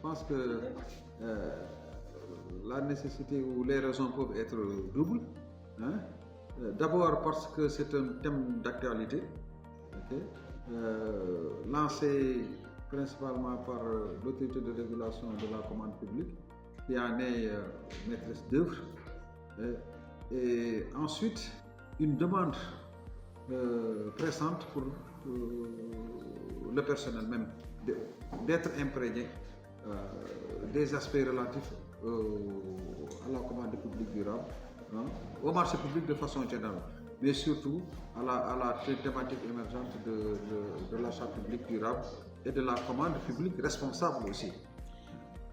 pense que la nécessité ou les raisons peuvent être doubles. Hein. D'abord parce que c'est un thème d'actualité, okay, lancé principalement par l'autorité de régulation de la commande publique, qui en est maîtresse d'œuvre. Et ensuite, une demande pressante pour le personnel même d'être imprégné des aspects relatifs à la commande publique durable, hein, au marché public de façon générale, mais surtout à la thématique émergente de l'achat public durable et de la commande publique responsable aussi.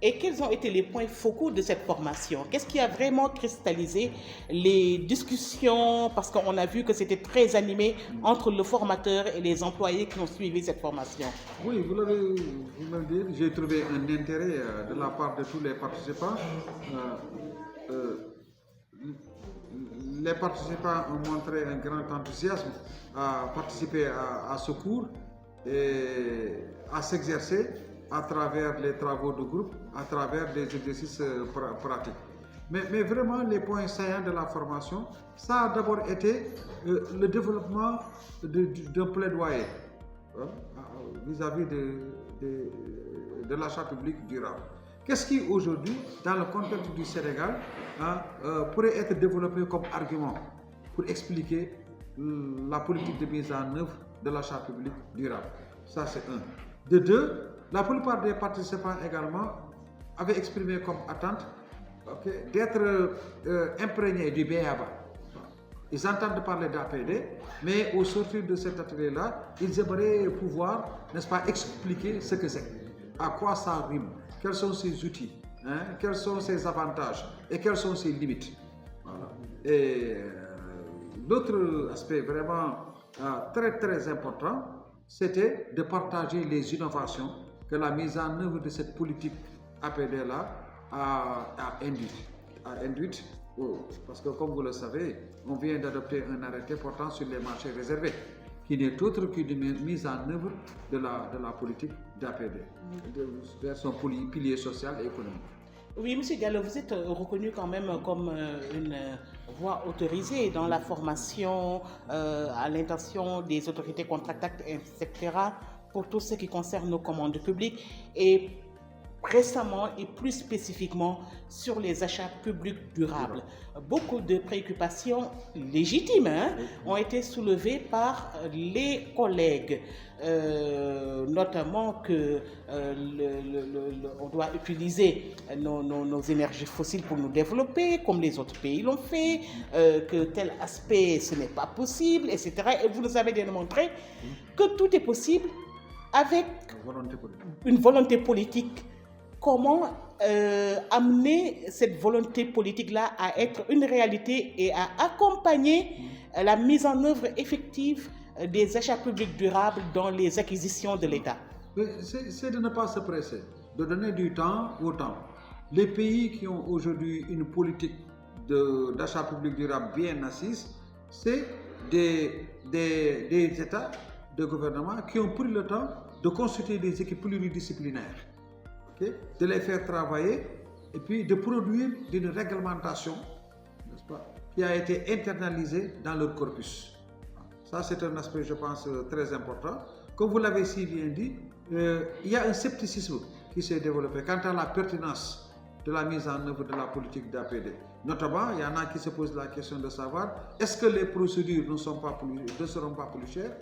Et quels ont été les points focaux de cette formation? Qu'est-ce qui a vraiment cristallisé les discussions? Parce qu'on a vu que c'était très animé entre le formateur et les employés qui ont suivi cette formation. Oui, vous l'avez dit, j'ai trouvé un intérêt de la part de tous les participants. Les participants ont montré un grand enthousiasme à participer à ce cours et à s'exercer à travers les travaux de groupe, à travers des exercices pratiques. Mais vraiment, les points saillants de la formation, ça a d'abord été le développement d'un plaidoyer vis-à-vis de l'achat public durable. Qu'est-ce qui aujourd'hui, dans le contexte du Sénégal, pourrait être développé comme argument pour expliquer la politique de mise en œuvre de l'achat public durable? Ça, c'est un. De deux, la plupart des participants également avaient exprimé comme attente d'être imprégnés du BABA. Ils entendent parler d'APD, mais au sortir de cet atelier-là, ils aimeraient pouvoir, n'est-ce pas, expliquer ce que c'est, à quoi ça rime, quels sont ses outils, hein, quels sont ses avantages et quelles sont ses limites. Voilà. Et l'autre aspect vraiment très très important, c'était de partager les innovations que la mise en œuvre de cette politique APD-là a induite. Parce que comme vous le savez, on vient d'adopter un arrêté portant sur les marchés réservés, qui n'est autre qu'une mise en œuvre de la politique d'APD, vers son pilier social et économique. Oui, M. Diallo, vous êtes reconnu quand même comme une voix autorisée dans la formation à l'intention des autorités contractantes, etc., pour tout ce qui concerne nos commandes publiques et récemment et plus spécifiquement sur les achats publics durables. Beaucoup de préoccupations légitimes ont été soulevées par les collègues, notamment que on doit utiliser nos énergies fossiles pour nous développer, comme les autres pays l'ont fait, que tel aspect ce n'est pas possible, etc. Et vous nous avez démontré que tout est possible avec une volonté politique. Comment amener cette volonté politique-là à être une réalité et à accompagner la mise en œuvre effective des achats publics durables dans les acquisitions de l'État? C'est de ne pas se presser, de donner du temps au temps. Les pays qui ont aujourd'hui une politique d'achat public durable bien assise, c'est des États, des gouvernements qui ont pris le temps de constituer des équipes pluridisciplinaires, de les faire travailler et puis de produire une réglementation, n'est-ce pas, qui a été internalisée dans leur corpus. Ça, c'est un aspect, je pense, très important. Comme vous l'avez si bien dit, il y a un scepticisme qui s'est développé quant à la pertinence de la mise en œuvre de la politique d'APD. Notamment, il y en a qui se posent la question de savoir est-ce que les procédures ne seront pas plus chères?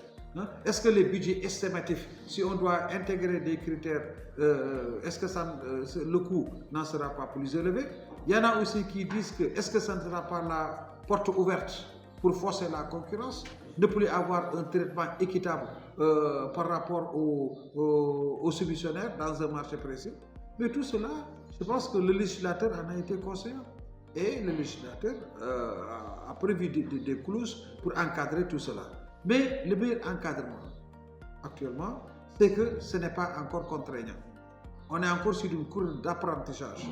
Est-ce que les budgets estimatifs, si on doit intégrer des critères, est-ce que le coût n'en sera pas plus élevé? Il y en a aussi qui disent que est-ce que ça ne sera pas la porte ouverte pour forcer la concurrence, ne plus avoir un traitement équitable par rapport aux subventionnaires dans un marché précis? Mais tout cela, je pense que le législateur en a été conscient et le législateur a prévu des clauses pour encadrer tout cela. Mais le meilleur encadrement, actuellement, c'est que ce n'est pas encore contraignant. On est encore sur une courbe d'apprentissage.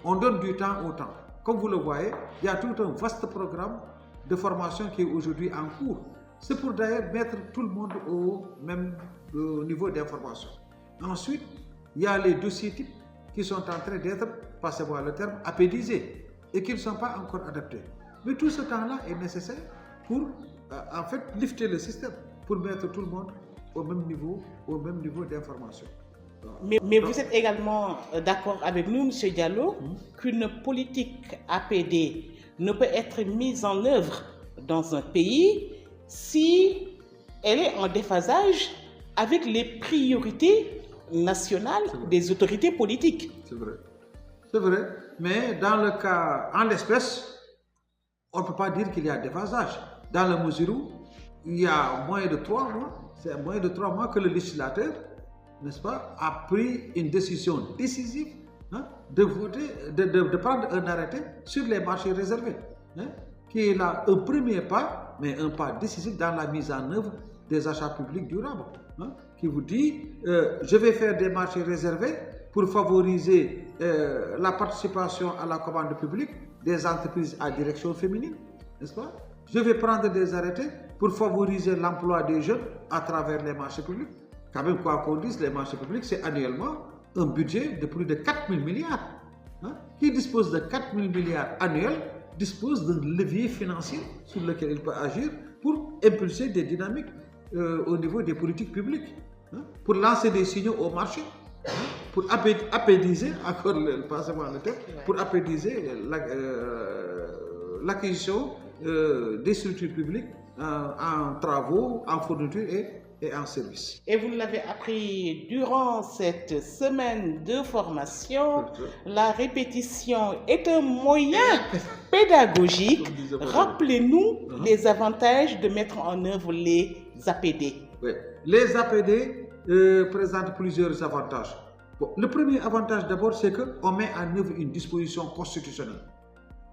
On donne du temps au temps. Comme vous le voyez, il y a tout un vaste programme de formation qui est aujourd'hui en cours. C'est pour d'ailleurs mettre tout le monde au même niveau d'information. Ensuite, il y a les dossiers types qui sont en train d'être, passez-moi le terme, apédisés et qui ne sont pas encore adaptés. Mais tout ce temps-là est nécessaire pour en fait lifter le système, pour mettre tout le monde au même niveau d'information. Mais vous êtes également d'accord avec nous, M. Diallo, qu'une politique APD ne peut être mise en œuvre dans un pays si elle est en déphasage avec les priorités nationales des autorités politiques. C'est vrai, mais dans le cas, en l'espèce, on ne peut pas dire qu'il y a déphasage, dans la mesure où il y a moins de 3 mois, c'est moins de 3 mois que le législateur, n'est-ce pas, a pris une décision décisive de voter, de prendre un arrêté sur les marchés réservés, qui est là un premier pas, mais un pas décisif dans la mise en œuvre des achats publics durables, qui vous dit je vais faire des marchés réservés pour favoriser la participation à la commande publique des entreprises à direction féminine, n'est-ce pas? Je vais prendre des arrêtés pour favoriser l'emploi des jeunes à travers les marchés publics. Quand même, quoi qu'on dise, les marchés publics, c'est annuellement un budget de plus de 4 000 milliards. Qui dispose de 4 000 milliards annuels, dispose d'un levier financier sur lequel il peut agir pour impulser des dynamiques au niveau des politiques publiques, pour lancer des signaux au marché, pour apaidiser, encore passez-moi le terme, pour apaidiser l'acquisition des structures publiques en travaux, en fournitures et en services. Et vous l'avez appris durant cette semaine de formation, la répétition est un moyen pédagogique. Rappelez-nous les avantages de mettre en œuvre les APD. Oui. Les APD présentent plusieurs avantages. Bon, le premier avantage d'abord, c'est qu'on met en œuvre une disposition constitutionnelle.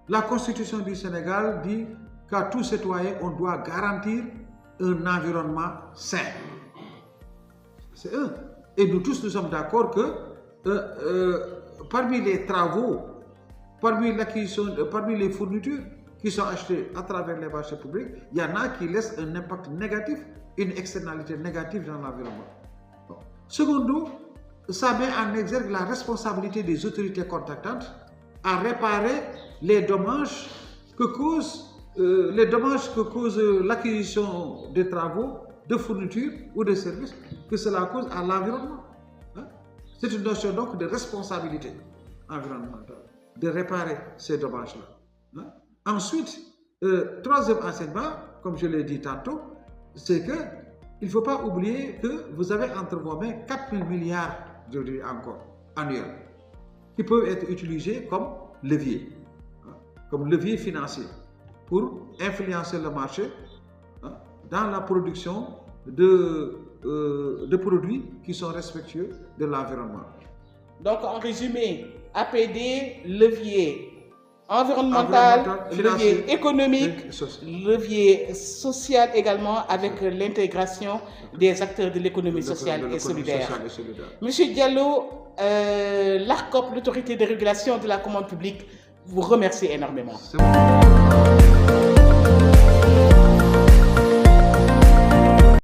La Constitution du Sénégal dit qu'à tout citoyen, on doit garantir un environnement sain. C'est un. Et nous tous, nous sommes d'accord que parmi les travaux, parmi les fournitures qui sont achetées à travers les marchés publics, il y en a qui laissent un impact négatif, une externalité négative dans l'environnement. Bon. Secondo, ça met en exergue la responsabilité des autorités contractantes à réparer les dommages que cause l'acquisition des travaux, de fournitures ou de services que cela cause à l'environnement. C'est une notion donc de responsabilité environnementale, de réparer ces dommages-là. Ensuite, troisième enseignement, comme je l'ai dit tantôt, c'est qu'il ne faut pas oublier que vous avez entre vos mains 4 000 milliards d'euros encore annuels qui peuvent être utilisés comme levier financier pour influencer le marché dans la production de produits qui sont respectueux de l'environnement. Donc, en résumé, APD, levier environnemental, levier économique, levier social également, avec l'intégration des acteurs de l'économie sociale et solidaire. Monsieur Diallo, l'ARCOP, l'autorité de régulation de la commande publique, vous remercie énormément.